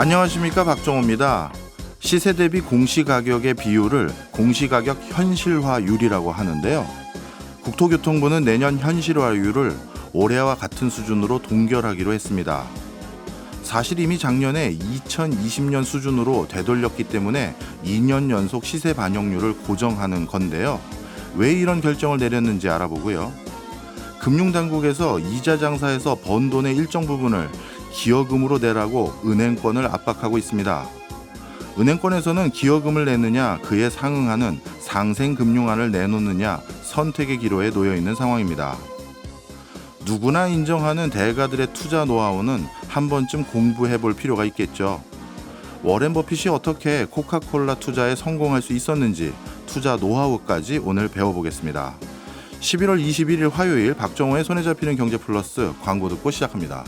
안녕하십니까, 박정호입니다. 시세 대비 공시가격의 비율을 공시가격 현실화율이라고 하는데요. 국토교통부는 내년 현실화율을 올해와 같은 수준으로 동결하기로 했습니다. 사실 이미 작년에 2020년 수준으로 되돌렸기 때문에 2년 연속 시세 반영률을 고정하는 건데요. 왜 이런 결정을 내렸는지 알아보고요. 금융당국에서 이자 장사에서 번 돈의 일정 부분을 기여금으로 내라고 은행권을 압박하고 있습니다. 은행권에서는 기여금을 내느냐 그에 상응하는 상생금융안을 내놓느냐 선택의 기로에 놓여 있는 상황입니다. 누구나 인정하는 대가들의 투자 노하우는 한 번쯤 공부해 볼 필요가 있겠죠. 워렌 버핏이 어떻게 코카콜라 투자에 성공할 수 있었는지 투자 노하우까지 오늘 배워보겠습니다. 11월 21일 화요일 박정호의 손에 잡히는 경제 플러스 광고 듣고 시작합니다.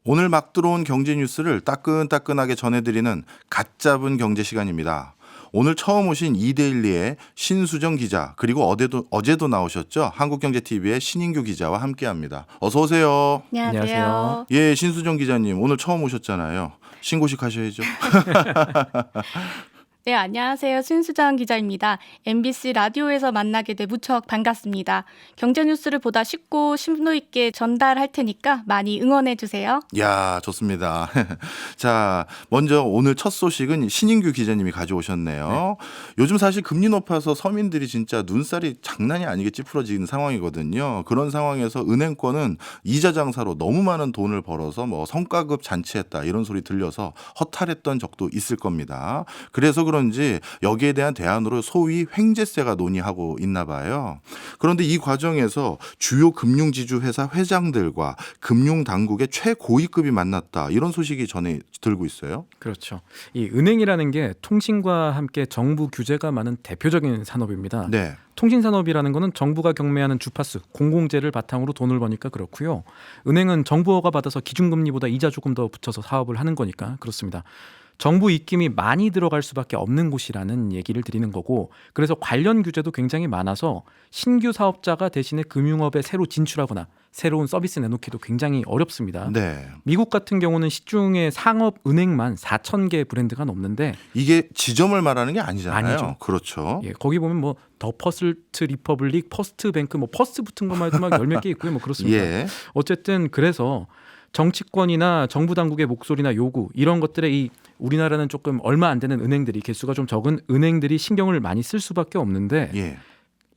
오늘 막 들어온 경제 뉴스를 따끈따끈하게 전해드리는 갓 잡은 경제 시간입니다. 오늘 처음 오신 이데일리의 신수정 기자, 그리고 어제도 나오셨죠? 한국경제TV의 신인규 기자와 함께합니다. 어서 오세요. 안녕하세요. 예, 신수정 기자님 오늘 처음 오셨잖아요. 신고식 하셔야죠. 네, 안녕하세요. 신수정 기자입니다. MBC 라디오에서 만나게 돼 무척 반갑습니다. 경제 뉴스를 보다 쉽고 심도 있게 전달할 테니까 많이 응원해 주세요. 야, 좋습니다. 자, 먼저 오늘 첫 소식은 신인규 기자님이 가져오셨네요. 네. 요즘 사실 금리 높아서 서민들이 진짜 눈살이 장난이 아니게 찌푸러지는 상황이거든요. 그런 상황에서 은행권은 이자 장사로 너무 많은 돈을 벌어서 뭐 성과급 잔치했다 이런 소리 들려서 허탈했던 적도 있을 겁니다. 그래서 그런지 여기에 대한 대안으로 소위 횡재세가 논의하고 있나 봐요. 그런데 이 과정에서 주요 금융지주 회사 회장들과 금융당국의 최고위급이 만났다. 이런 소식이 전해 들고 있어요. 그렇죠. 이 은행이라는 게 통신과 함께 정부 규제가 많은 대표적인 산업입니다. 네. 통신산업이라는 거는 정부가 경매하는 주파수, 공공재를 바탕으로 돈을 버니까 그렇고요. 은행은 정부 허가 받아서 기준금리보다 이자 조금 더 붙여서 사업을 하는 거니까 그렇습니다. 정부 입김이 많이 들어갈 수밖에 없는 곳이라는 얘기를 드리는 거고, 그래서 관련 규제도 굉장히 많아서 신규 사업자가 대신에 금융업에 새로 진출하거나 새로운 서비스 내놓기도 굉장히 어렵습니다. 네. 미국 같은 경우는 시중에 상업은행만 4,000개 브랜드가 넘는데 이게 지점을 말하는 게 아니잖아요. 아니죠. 그렇죠. 예, 거기 보면 뭐 더 퍼스트 리퍼블릭, 퍼스트 뱅크, 뭐 퍼스트 붙은 것만 해도 막 10몇 개 있고요. 뭐 그렇습니다. 예. 어쨌든 그래서 정치권이나 정부 당국의 목소리나 요구 이런 것들에 이 우리나라는 조금 얼마 안 되는 은행들이 개수가 좀 적은 은행들이 신경을 많이 쓸 수밖에 없는데 예.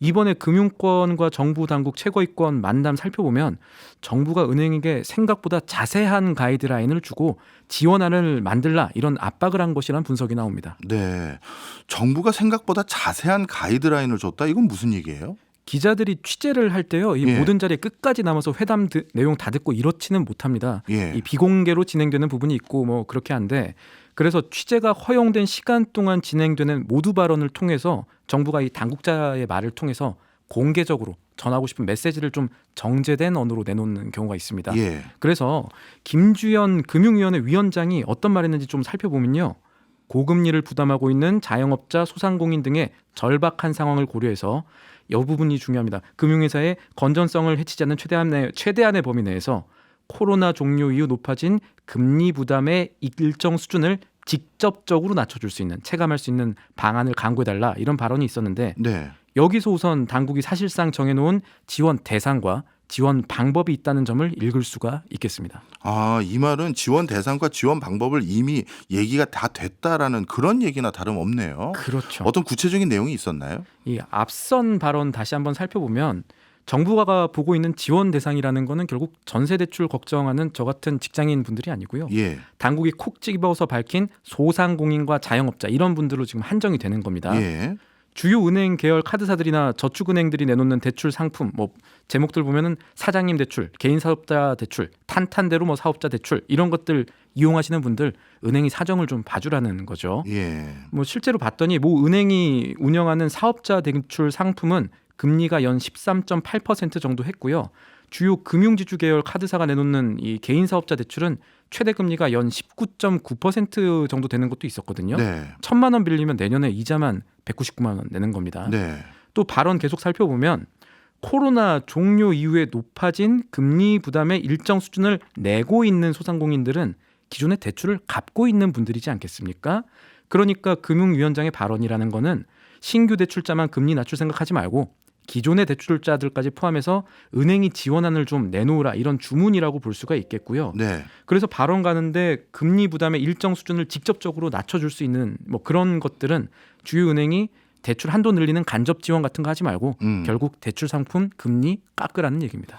이번에 금융권과 정부 당국 최고위권 만남 살펴보면 정부가 은행에게 생각보다 자세한 가이드라인을 주고 지원안을 만들라 이런 압박을 한 것이라는 분석이 나옵니다. 네. 정부가 생각보다 자세한 가이드라인을 줬다. 이건 무슨 얘기예요? 기자들이 취재를 할 때요, 이 예. 모든 자리에 끝까지 남아서 회담 내용 다 듣고 이렇지는 못합니다. 예. 이 비공개로 진행되는 부분이 있고 뭐 그렇게 한데, 그래서 취재가 허용된 시간 동안 진행되는 모두 발언을 통해서 정부가 이 당국자의 말을 통해서 공개적으로 전하고 싶은 메시지를 좀 정제된 언어로 내놓는 경우가 있습니다. 예. 그래서 김주연 금융위원회 위원장이 어떤 말했는지 좀 살펴보면요. 고금리를 부담하고 있는 자영업자, 소상공인 등의 절박한 상황을 고려해서 이 부분이 중요합니다. 금융회사의 건전성을 해치지 않는 최대한의 범위 내에서 코로나 종료 이후 높아진 금리 부담의 일정 수준을 직접적으로 낮춰줄 수 있는, 체감할 수 있는 방안을 강구해달라 이런 발언이 있었는데 네. 여기서 우선 당국이 사실상 정해놓은 지원 대상과 지원 방법이 있다는 점을 읽을 수가 있겠습니다. 아, 이 말은 지원 대상과 지원 방법을 이미 얘기가 다 됐다라는 그런 얘기나 다름없네요. 그렇죠. 어떤 구체적인 내용이 있었나요? 이 앞선 발언 다시 한번 살펴보면 정부가 보고 있는 지원 대상이라는 거는 결국 전세 대출 걱정하는 저 같은 직장인 분들이 아니고요. 예. 당국이 콕 집어서 밝힌 소상공인과 자영업자 이런 분들로 지금 한정이 되는 겁니다. 예. 주요 은행 계열 카드사들이나 저축은행들이 내놓는 대출 상품 뭐 제목들 보면은 사장님 대출, 개인 사업자 대출, 탄탄대로 뭐 사업자 대출 이런 것들 이용하시는 분들 은행이 사정을 좀 봐주라는 거죠. 예. 뭐 실제로 봤더니 모 은행이 운영하는 사업자 대출 상품은 금리가 연 13.8% 정도 했고요. 주요 금융지주 계열 카드사가 내놓는 이 개인 사업자 대출은 최대 금리가 연 19.9% 정도 되는 것도 있었거든요. 네. 1,000만 원 빌리면 내년에 이자만 199만 원 내는 겁니다. 네. 또 발언 계속 살펴보면 코로나 종료 이후에 높아진 금리 부담의 일정 수준을 내고 있는 소상공인들은 기존의 대출을 갚고 있는 분들이지 않겠습니까? 그러니까 금융위원장의 발언이라는 거는 신규 대출자만 금리 낮출 생각하지 말고 기존의 대출자들까지 포함해서 은행이 지원안을 좀 내놓으라 이런 주문이라고 볼 수가 있겠고요. 네. 그래서 발언 가는데 금리 부담의 일정 수준을 직접적으로 낮춰줄 수 있는 뭐 그런 것들은 주요 은행이 대출 한도 늘리는 간접 지원 같은 거 하지 말고 결국 대출 상품 금리 깎으라는 얘기입니다.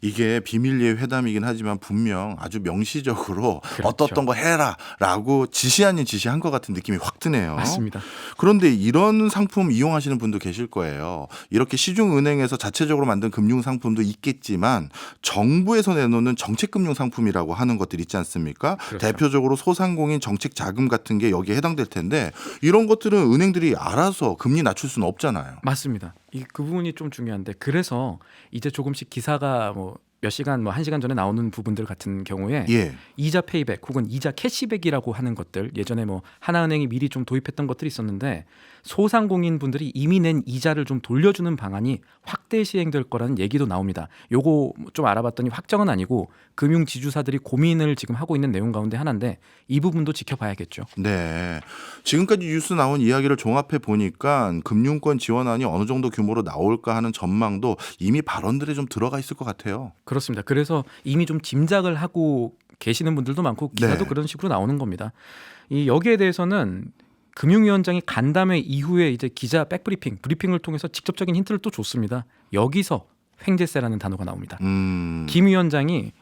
이게 비밀리에 회담이긴 하지만 분명 아주 명시적으로 그렇죠. 어떤 거 해라라고 지시 아닌 지시한 것 같은 느낌이 확 드네요. 맞습니다. 그런데 이런 상품 이용하시는 분도 계실 거예요. 이렇게 시중은행에서 자체적으로 만든 금융상품도 있겠지만 정부에서 내놓는 정책금융상품이라고 하는 것들 있지 않습니까? 그렇죠. 대표적으로 소상공인 정책자금 같은 게 여기에 해당될 텐데 이런 것들은 은행들이 알아서 금리 낮출 수는 없잖아요. 맞습니다. 그 부분이 좀 중요한데 그래서 이제 조금씩 기사가 뭐 몇 시간 뭐 1시간 전에 나오는 부분들 같은 경우에 예. 이자 페이백 혹은 이자 캐시백이라고 하는 것들 예전에 뭐 하나은행이 미리 좀 도입했던 것들이 있었는데 소상공인 분들이 이미 낸 이자를 좀 돌려주는 방안이 확대 시행될 거라는 얘기도 나옵니다. 요거 좀 알아봤더니 확정은 아니고 금융지주사들이 고민을 지금 하고 있는 내용 가운데 하나인데 이 부분도 지켜봐야겠죠. 네. 지금까지 뉴스 나온 이야기를 종합해 보니까 금융권 지원안이 어느 정도 규모로 나올까 하는 전망도 이미 발언들에 좀 들어가 있을 것 같아요. 그렇습니다. 그래서 이미 좀 짐작을 하고 계시는 분들도 많고 기사도 네. 그런 식으로 나오는 겁니다. 여기에 대해서는 금융위원장이 간담회 이후에 이제 기자 브리핑을 통해서 직접적인 힌트를 또 줬습니다. 여기서 횡재세라는 단어가 나옵니다. 김 위원장이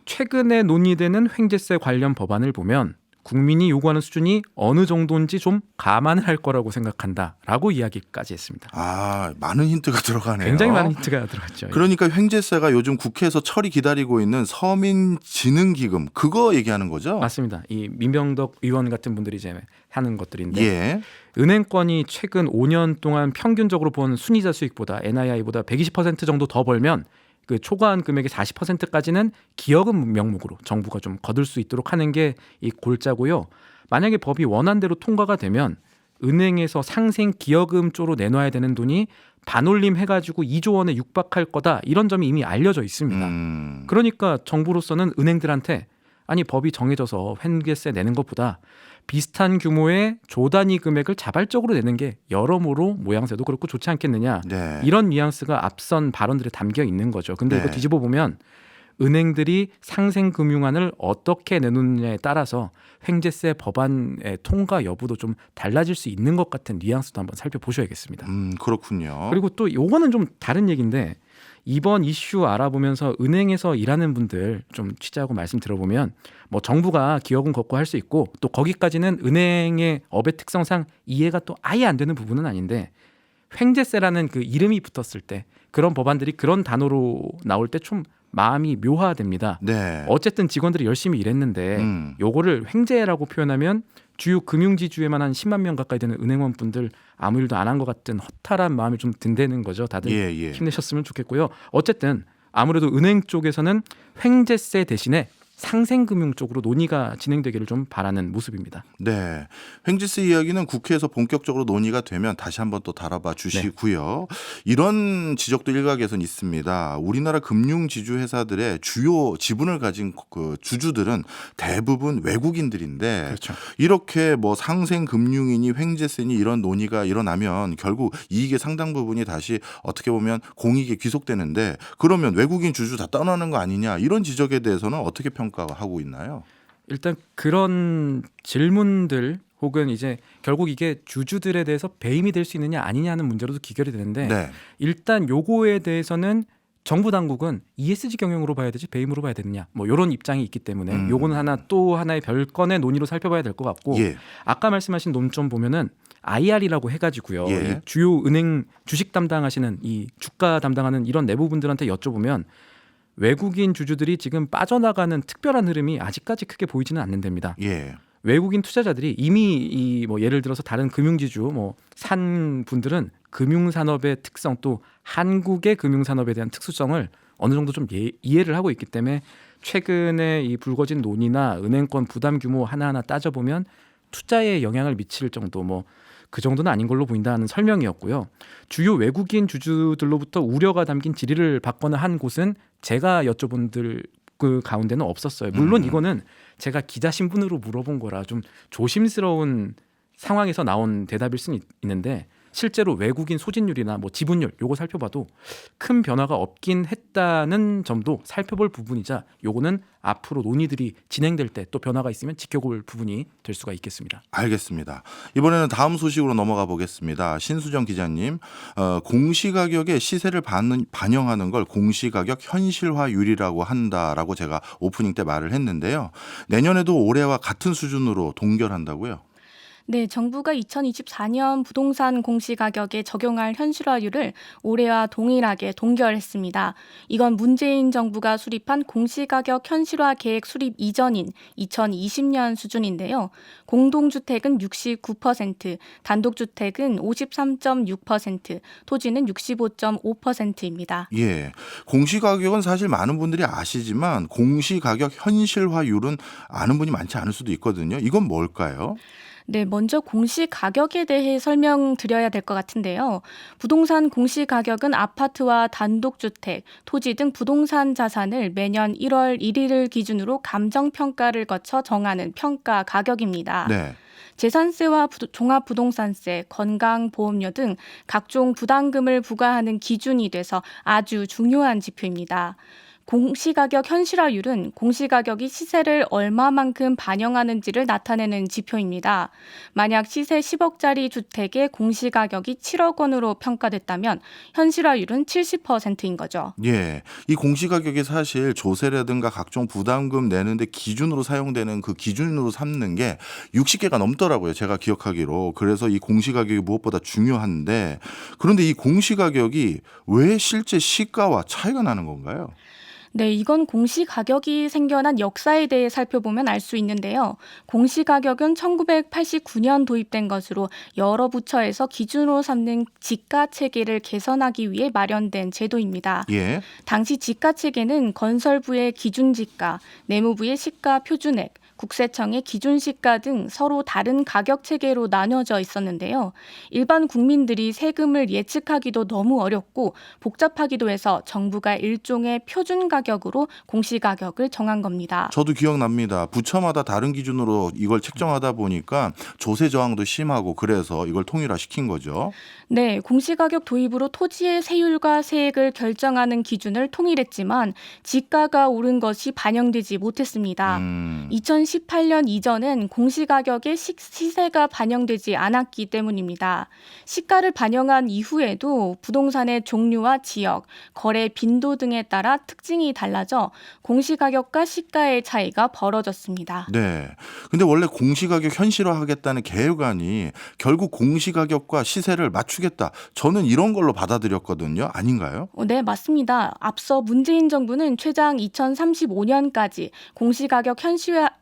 최근에 논의되는 횡재세 관련 법안을 보면 국민이 요구하는 수준이 어느 정도인지 좀 감안을 할 거라고 생각한다라고 이야기까지 했습니다. 아, 많은 힌트가 들어가네요. 굉장히 많은 힌트가 들어갔죠. 그러니까 횡재세가 요즘 국회에서 처리 기다리고 있는 서민진흥기금 그거 얘기하는 거죠? 맞습니다. 이 민병덕 의원 같은 분들이 이제 하는 것들인데 예. 은행권이 최근 5년 동안 평균적으로 본 순이자 수익보다 NII보다 120% 정도 더 벌면 그 초과한 금액의 40%까지는 기여금 명목으로 정부가 좀 거둘 수 있도록 하는 게 이 골자고요. 만약에 법이 원안대로 통과가 되면 은행에서 상생 기여금 쪽으로 내놔야 되는 돈이 반올림 해가지고 2조 원에 육박할 거다 이런 점이 이미 알려져 있습니다. 그러니까 정부로서는 은행들한테 아니 법이 정해져서 횡재세 내는 것보다 비슷한 규모의 조 단위 금액을 자발적으로 내는 게 여러모로 모양새도 그렇고 좋지 않겠느냐. 네. 이런 뉘앙스가 앞선 발언들에 담겨 있는 거죠. 근데 네. 이거 뒤집어 보면 은행들이 상생금융안을 어떻게 내놓느냐에 따라서 횡재세 법안의 통과 여부도 좀 달라질 수 있는 것 같은 뉘앙스도 한번 살펴보셔야겠습니다. 그렇군요. 그리고 또 요거는 좀 다른 얘기인데 이번 이슈 알아보면서 은행에서 일하는 분들 좀 취재하고 말씀 들어보면 뭐 정부가 기여금 걷고 할 수 있고 또 거기까지는 은행의 업의 특성상 이해가 또 아예 안 되는 부분은 아닌데 횡재세라는 그 이름이 붙었을 때 그런 법안들이 그런 단어로 나올 때 좀 마음이 묘화됩니다. 네. 어쨌든 직원들이 열심히 일했는데 요거를 횡재라고 표현하면 주요 금융지주에만 한 10만 명 가까이 되는 은행원분들 아무 일도 안 한 것 같은 허탈한 마음이 좀 든다는 거죠. 다들 예. 힘내셨으면 좋겠고요. 어쨌든 아무래도 은행 쪽에서는 횡재세 대신에 상생금융 쪽으로 논의가 진행되기를 좀 바라는 모습입니다. 네. 횡재세 이야기는 국회에서 본격적으로 논의가 되면 다시 한번 또 다뤄봐 주시고요. 이런 지적도 일각에선 있습니다. 우리나라 금융지주 회사들의 주요 지분을 가진 그 주주들은 대부분 외국인들인데 그렇죠. 이렇게 뭐 상생금융이니 횡재세니 이런 논의가 일어나면 결국 이익의 상당 부분이 다시 어떻게 보면 공익에 귀속되는데 그러면 외국인 주주 다 떠나는 거 아니냐 이런 지적에 대해서는 어떻게 평가하고 있나요? 일단 그런 질문들 혹은 이제 결국 이게 주주들에 대해서 배임이 될 수 있느냐 아니냐 하는 문제로도 귀결이 되는데 네. 일단 요거에 대해서는 정부 당국은 ESG 경영으로 봐야 되지 배임으로 봐야 되느냐 뭐 이런 입장이 있기 때문에 요거는 또 하나의 별건의 논의로 살펴봐야 될 것 같고 예. 아까 말씀하신 논점 보면은 IR이라고 해가지고요. 예. 이 주요 은행 주식 담당하시는 이 주가 담당하는 이런 내부분들한테 여쭤보면 외국인 주주들이 지금 빠져나가는 특별한 흐름이 아직까지 크게 보이지는 않는답니다. 예. 외국인 투자자들이 이미 뭐 예를 들어서 다른 금융지주 뭐 산 분들은 금융산업의 특성 또 한국의 금융산업에 대한 특수성을 어느 정도 좀 이해를 하고 있기 때문에 최근에 이 불거진 논의나 은행권 부담 규모 하나하나 따져보면 투자에 영향을 미칠 정도 뭐 그 정도는 아닌 걸로 보인다는 설명이었고요. 주요 외국인 주주들로부터 우려가 담긴 질의를 받거나 한 곳은 제가 여쭤본 그 가운데는 없었어요. 물론 이거는 제가 기자 신분으로 물어본 거라 좀 조심스러운 상황에서 나온 대답일 수는 있는데 실제로 외국인 소진율이나 뭐 지분율 요거 살펴봐도 큰 변화가 없긴 했다는 점도 살펴볼 부분이자 요거는 앞으로 논의들이 진행될 때 또 변화가 있으면 지켜볼 부분이 될 수가 있겠습니다. 알겠습니다. 이번에는 다음 소식으로 넘어가 보겠습니다. 신수정 기자님, 공시가격의 시세를 반영하는 걸 공시가격 현실화율이라고 한다라고 제가 오프닝 때 말을 했는데요. 내년에도 올해와 같은 수준으로 동결한다고요? 네, 정부가 2024년 부동산 공시가격에 적용할 현실화율을 올해와 동일하게 동결했습니다. 이건 문재인 정부가 수립한 공시가격 현실화 계획 수립 이전인 2020년 수준인데요. 공동주택은 69%, 단독주택은 53.6%, 토지는 65.5%입니다. 예, 공시가격은 사실 많은 분들이 아시지만 공시가격 현실화율은 아는 분이 많지 않을 수도 있거든요. 이건 뭘까요? 네, 먼저 공시가격에 대해 설명드려야 될 것 같은데요. 부동산 공시가격은 아파트와 단독주택, 토지 등 부동산 자산을 매년 1월 1일을 기준으로 감정평가를 거쳐 정하는 평가 가격입니다. 네. 재산세와 종합부동산세, 건강보험료 등 각종 부담금을 부과하는 기준이 돼서 아주 중요한 지표입니다. 공시가격 현실화율은 공시가격이 시세를 얼마만큼 반영하는지를 나타내는 지표입니다. 만약 시세 10억짜리 주택의 공시가격이 7억 원으로 평가됐다면 현실화율은 70%인 거죠. 예, 이 공시가격이 사실 조세라든가 각종 부담금 내는데 기준으로 사용되는 그 기준으로 삼는 게 60개가 넘더라고요. 제가 기억하기로. 그래서 이 공시가격이 무엇보다 중요한데 그런데 이 공시가격이 왜 실제 시가와 차이가 나는 건가요? 네, 이건 공시가격이 생겨난 역사에 대해 살펴보면 알 수 있는데요. 공시가격은 1989년 도입된 것으로 여러 부처에서 기준으로 삼는 지가체계를 개선하기 위해 마련된 제도입니다. 예. 당시 지가체계는 건설부의 기준지가, 내무부의 시가표준액, 국세청의 기준시가 등 서로 다른 가격 체계로 나뉘어져 있었는데요. 일반 국민들이 세금을 예측하기도 너무 어렵고 복잡하기도 해서 정부가 일종의 표준 가격으로 공시가격을 정한 겁니다. 저도 기억납니다. 부처마다 다른 기준으로 이걸 책정하다 보니까 조세 저항도 심하고 그래서 이걸 통일화시킨 거죠. 네, 공시가격 도입으로 토지의 세율과 세액을 결정하는 기준을 통일했지만 지가가 오른 것이 반영되지 못했습니다. 2018년 이전엔 공시가격에 시세가 반영되지 않았기 때문입니다. 시가를 반영한 이후에도 부동산의 종류와 지역, 거래 빈도 등에 따라 특징이 달라져 공시가격과 시가의 차이가 벌어졌습니다. 네. 근데 원래 공시가격 현실화하겠다는 계획안이 결국 공시가격과 시세를 맞추겠다. 저는 이런 걸로 받아들였거든요. 아닌가요? 네, 맞습니다. 앞서 문재인 정부는 최장 2035년까지 공시가격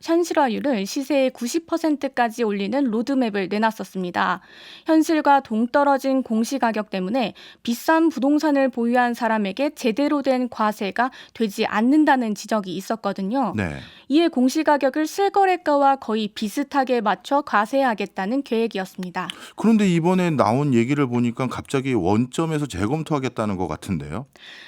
현실화율을 시세의 90%까지 올리는 로드맵을 내놨었습니다. 현실과 동떨어진 공시가격 때문에 비싼 부동산을 보유한 사람에게 제대로 된 과세가 되지 않는다는 지적이 있었거든요. 네. 이에 공시가격을 실거래가와 거의 비슷하게 맞춰 과세하겠다는 계획이었습니다. 그런데 이번에 나온 얘기를 보니까 갑자기 원점에서 재검토하겠다는 것 같은데요.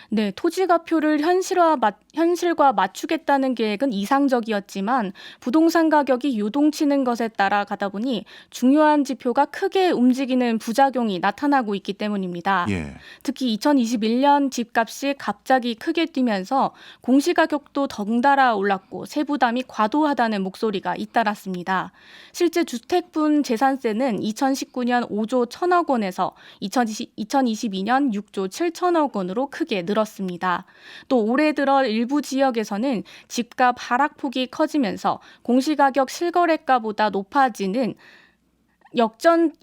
네, 토지가표를 현실과 맞추겠다는 계획은 이상적이었지만 부동산 가격이 요동치는 것에 따라 가다 보니 중요한 지표가 크게 움직이는 부작용이 나타나고 있기 때문입니다. 예. 특히 2021년 집값이 갑자기 크게 뛰면서 공시가격도 덩달아 올랐고 세부담이 과도하다는 목소리가 잇따랐습니다. 실제 주택분 재산세는 2019년 5조 1천억 원에서 2022년 6조 7천억 원으로 크게 늘었습니다. 또 올해 들어 일부 지역에서는 집값 하락폭이 커지면서 공시가격 실거래가보다 높아지는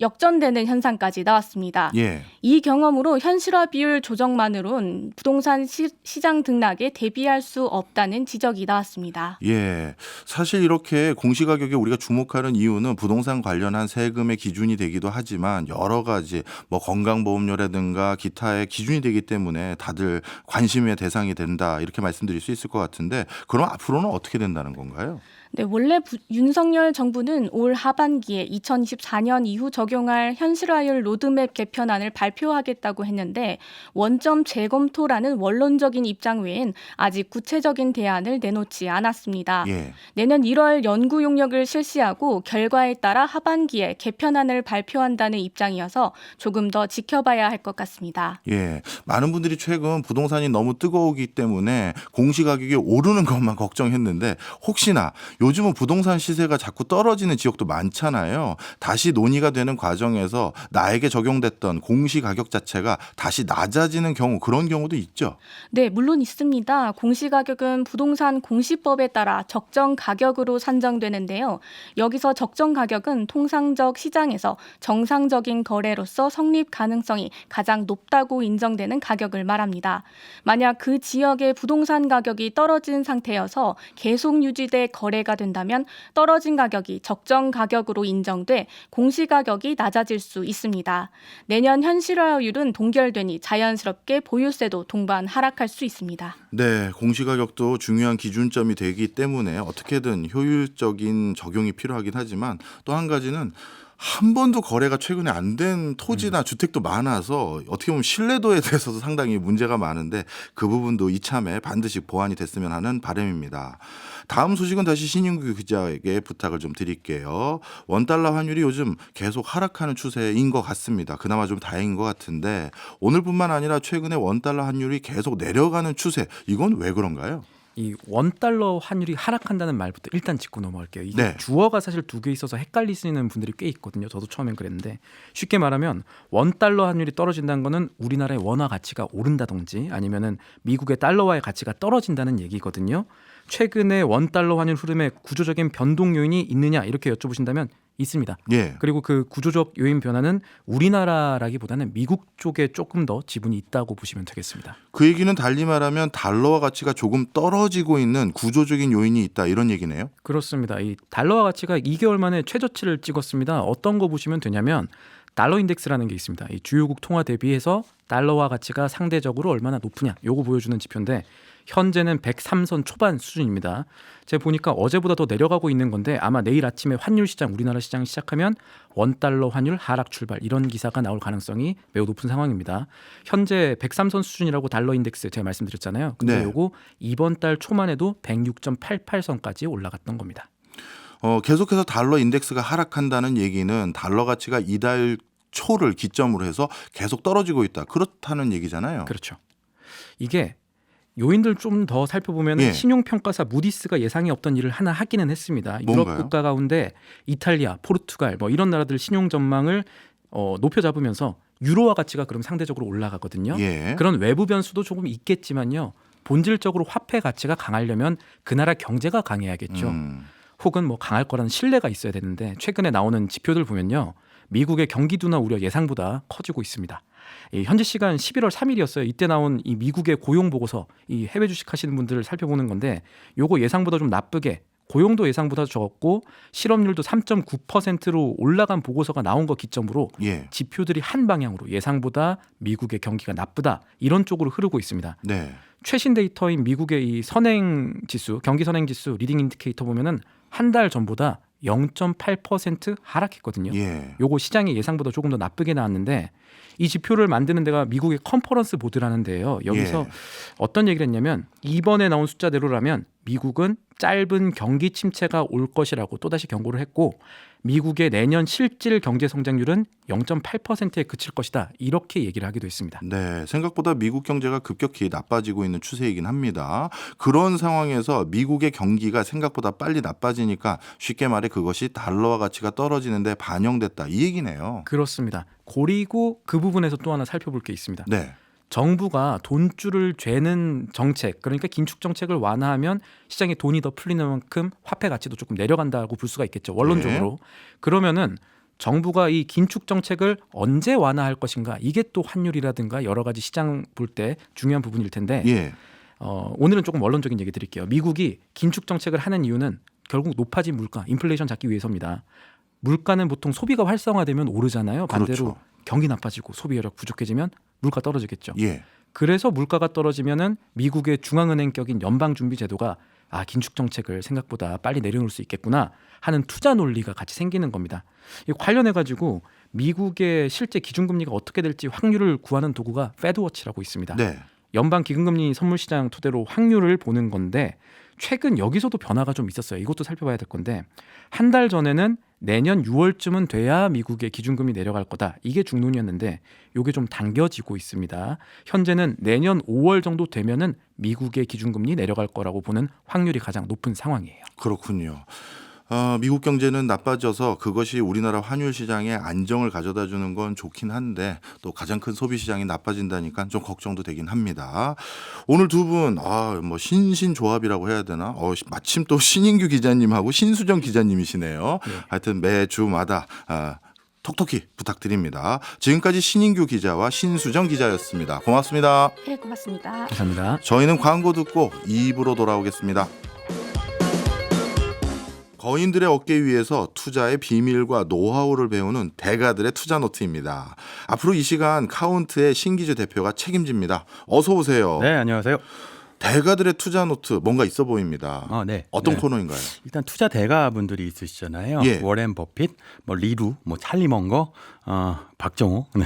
역전되는 현상까지 나왔습니다. 예. 이 경험으로 현실화 비율 조정만으론 부동산 시장 등락에 대비할 수 없다는 지적이 나왔습니다. 예. 사실 이렇게 공시가격에 우리가 주목하는 이유는 부동산 관련한 세금의 기준이 되기도 하지만 여러 가지 뭐 건강보험료라든가 기타의 기준이 되기 때문에 다들 관심의 대상이 된다 이렇게 말씀드릴 수 있을 것 같은데 그럼 앞으로는 어떻게 된다는 건가요? 네, 원래 윤석열 정부는 올 하반기에 2024년 2024년 이후 적용할 현실화율 로드맵 개편안을 발표하겠다고 했는데 원점 재검토라는 원론적인 입장 외엔 아직 구체적인 대안을 내놓지 않았습니다. 예. 내년 1월 연구 용역을 실시하고 결과에 따라 하반기에 개편안을 발표한다는 입장이어서 조금 더 지켜봐야 할 것 같습니다. 예, 많은 분들이 최근 부동산이 너무 뜨거우기 때문에 공시가격이 오르는 것만 걱정했는데 혹시나 요즘은 부동산 시세가 자꾸 떨어지는 지역도 많잖아요. 다시 논의가 되는 과정에서 나에게 적용됐던 공시가격 자체가 다시 낮아지는 경우, 그런 경우도 있죠. 네, 물론 있습니다. 공시가격은 부동산 공시법에 따라 적정 가격으로 산정되는데요. 여기서 적정 가격은 통상적 시장에서 정상적인 거래로서 성립 가능성이 가장 높다고 인정되는 가격을 말합니다. 만약 그 지역의 부동산 가격이 떨어진 상태여서 계속 유지돼 거래가 된다면 떨어진 가격이 적정 가격으로 인정돼 공시가격이 낮아질 수 있습니다. 내년 현실화율은 동결되니 자연스럽게 보유세도 동반 하락할 수 있습니다. 네, 공시가격도 중요한 기준점이 되기 때문에 어떻게든 효율적인 적용이 필요하긴 하지만 또 한 가지는 한 번도 거래가 최근에 안 된 토지나 주택도 많아서 어떻게 보면 신뢰도에 대해서도 상당히 문제가 많은데 그 부분도 이참에 반드시 보완이 됐으면 하는 바람입니다. 다음 소식은 다시 신인규 기자에게 부탁을 좀 드릴게요. 원달러 환율이 요즘 계속 하락하는 추세인 것 같습니다. 그나마 좀 다행인 것 같은데 오늘뿐만 아니라 최근에 원달러 환율이 계속 내려가는 추세, 이건 왜 그런가요? 이 원달러 환율이 하락한다는 말부터 일단 짚고 넘어갈게요. 이게 네. 주어가 사실 두 개 있어서 헷갈리시는 분들이 꽤 있거든요. 저도 처음엔 그랬는데 쉽게 말하면 원달러 환율이 떨어진다는 거는 우리나라의 원화 가치가 오른다든지 아니면은 미국의 달러와의 가치가 떨어진다는 얘기거든요. 최근에 원달러 환율 흐름에 구조적인 변동 요인이 있느냐 이렇게 여쭤보신다면 있습니다. 예. 그리고 그 구조적 요인 변화는 우리나라라기보다는 미국 쪽에 조금 더 지분이 있다고 보시면 되겠습니다. 그 얘기는 달리 말하면 달러화 가치가 조금 떨어지고 있는 구조적인 요인이 있다, 이런 얘기네요. 그렇습니다. 이 달러화 가치가 2개월 만에 최저치를 찍었습니다. 어떤 거 보시면 되냐면 달러 인덱스라는 게 있습니다. 이 주요국 통화 대비해서 달러화 가치가 상대적으로 얼마나 높으냐 요거 보여주는 지표인데 현재는 103선 초반 수준입니다. 제가 보니까 어제보다 더 내려가고 있는 건데 아마 내일 아침에 환율 시장, 우리나라 시장 시작하면 원달러 환율 하락 출발 이런 기사가 나올 가능성이 매우 높은 상황입니다. 현재 103선 수준이라고 달러 인덱스 제가 말씀드렸잖아요. 근데 네. 요거 이번 달 초만 해도 106.88선까지 올라갔던 겁니다. 계속해서 달러 인덱스가 하락한다는 얘기는 달러 가치가 이달 초를 기점으로 해서 계속 떨어지고 있다, 그렇다는 얘기잖아요. 그렇죠. 이게 요인들 좀 더 살펴보면 예. 신용평가사 무디스가 예상이 없던 일을 하나 하기는 했습니다. 뭔가요? 유럽 국가 가운데 이탈리아, 포르투갈 뭐 이런 나라들 신용 전망을 높여 잡으면서 유로화 가치가 그럼 상대적으로 올라가거든요. 예. 그런 외부 변수도 조금 있겠지만요. 본질적으로 화폐 가치가 강하려면 그 나라 경제가 강해야겠죠. 혹은 뭐 강할 거라는 신뢰가 있어야 되는데 최근에 나오는 지표들 보면요. 미국의 경기 둔화 우려 예상보다 커지고 있습니다. 현지 시간 11월 3일이었어요. 이때 나온 이 미국의 고용 보고서, 이 해외 주식 하시는 분들을 살펴보는 건데 요거 예상보다 좀 나쁘게 고용도 예상보다 적었고 실업률도 3.9%로 올라간 보고서가 나온 거 기점으로 예. 지표들이 한 방향으로 예상보다 미국의 경기가 나쁘다 이런 쪽으로 흐르고 있습니다. 네. 최신 데이터인 미국의 이 선행 지수, 경기 선행 지수 리딩 인디케이터 보면은 한 달 전보다 0.8% 하락했거든요. 예. 요거 시장의 예상보다 조금 더 나쁘게 나왔는데 이 지표를 만드는 데가 미국의 컨퍼런스 보드라는 데예요. 여기서 예. 어떤 얘기를 했냐면 이번에 나온 숫자대로라면 미국은 짧은 경기 침체가 올 것이라고 또다시 경고를 했고 미국의 내년 실질 경제 성장률은 0.8%에 그칠 것이다. 이렇게 얘기를 하기도 했습니다. 네, 생각보다 미국 경제가 급격히 나빠지고 있는 추세이긴 합니다. 그런 상황에서 미국의 경기가 생각보다 빨리 나빠지니까 쉽게 말해 그것이 달러화 가치가 떨어지는데 반영됐다, 이 얘기네요. 그렇습니다. 그리고 그 부분에서 또 하나 살펴볼 게 있습니다. 네. 정부가 돈줄을 죄는 정책, 그러니까 긴축 정책을 완화하면 시장에 돈이 더 풀리는 만큼 화폐 가치도 조금 내려간다고 볼 수가 있겠죠. 원론적으로. 그러면은 정부가 이 긴축 정책을 언제 완화할 것인가, 이게 또 환율이라든가 여러 가지 시장 볼 때 중요한 부분일 텐데 예. 오늘은 조금 원론적인 얘기 드릴게요. 미국이 긴축 정책을 하는 이유는 결국 높아진 물가, 인플레이션 잡기 위해서입니다. 물가는 보통 소비가 활성화되면 오르잖아요. 반대로 그렇죠. 경기 나빠지고 소비 여력 부족해지면 물가 떨어지겠죠. 예. 그래서 물가가 떨어지면은 미국의 중앙은행격인 연방준비제도가 긴축 정책을 생각보다 빨리 내려놓을 수 있겠구나 하는 투자 논리가 같이 생기는 겁니다. 이 관련해 가지고 미국의 실제 기준금리가 어떻게 될지 확률을 구하는 도구가 패드워치라고 있습니다. 네. 연방 기금금리 선물시장 토대로 확률을 보는 건데 최근 여기서도 변화가 좀 있었어요. 이것도 살펴봐야 될 건데 한 달 전에는 내년 6월쯤은 돼야 미국의 기준금리 내려갈 거다. 이게 중론이었는데 이게 좀 당겨지고 있습니다. 현재는 내년 5월 정도 되면은 미국의 기준금리 내려갈 거라고 보는 확률이 가장 높은 상황이에요. 그렇군요. 미국 경제는 나빠져서 그것이 우리나라 환율 시장에 안정을 가져다 주는 건 좋긴 한데 또 가장 큰 소비 시장이 나빠진다니까 좀 걱정도 되긴 합니다. 오늘 두 분 뭐 신신조합이라고 해야 되나? 마침 또 신인규 기자님하고 신수정 기자님이시네요. 네. 하여튼 매주마다 톡톡히 부탁드립니다. 지금까지 신인규 기자와 신수정 기자였습니다. 고맙습니다. 네, 고맙습니다. 감사합니다. 저희는 광고 듣고 2부로 돌아오겠습니다. 거인들의 어깨 위에서 투자의 비밀과 노하우를 배우는 대가들의 투자노트입니다. 앞으로 이 시간 카운트의 신기주 대표가 책임집니다. 어서 오세요. 네, 안녕하세요. 대가들의 투자노트 뭔가 있어 보입니다. 네. 어떤 네. 코너인가요? 일단 투자 대가분들이 있으시잖아요. 예. 워렌 버핏, 리루, 찰리 멍거, 박정호. 네.